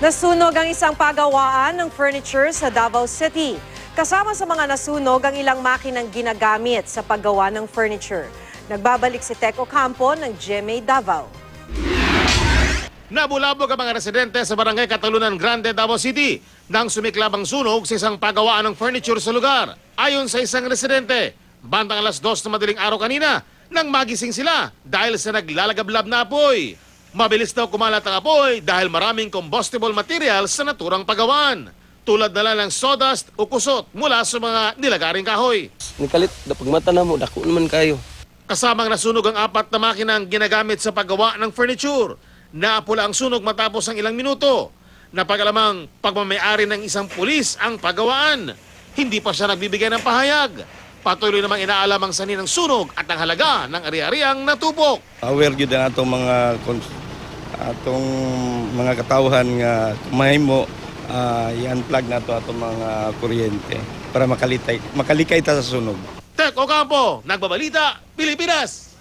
Nasunog ang isang pagawaan ng furniture sa Davao City. Kasama sa mga nasunog ang ilang makinang ginagamit sa paggawa ng furniture. Nagbabalik si Tec Ocampo ng GMA Davao. Nabulabog ang mga residente sa Barangay Catalunan Grande, Davao City nang sumiklab ang sunog sa isang pagawaan ng furniture sa lugar. Ayon sa isang residente, bandang alas 2 na madaling araw kanina nang magising sila dahil sa naglalagablab na apoy. Mabilis daw kumalat ang apoy dahil maraming combustible materials sa naturang pagawaan. Tulad na lang ng sawdust o kusot mula sa mga nilagaring kahoy. Nikalit, pagmata na mo, dako naman kayo. Kasamang nasunog ang 4 na makinang ginagamit sa paggawa ng furniture. Naapula ang sunog matapos ang ilang minuto. Napagalamang pagmamayari ng isang pulis ang pagawaan. Hindi pa siya nagbibigay ng pahayag. Patuloy namang inaalam ang sanhi ng sunog at ang halaga ng ari-ariang natupok. Aware gyud ang atong mga katawhan nga mahimo i-unplug nato atong mga kuryente para makalikay ta sa sunog. Tec Ocampo, Nagbabalita, Pilipinas!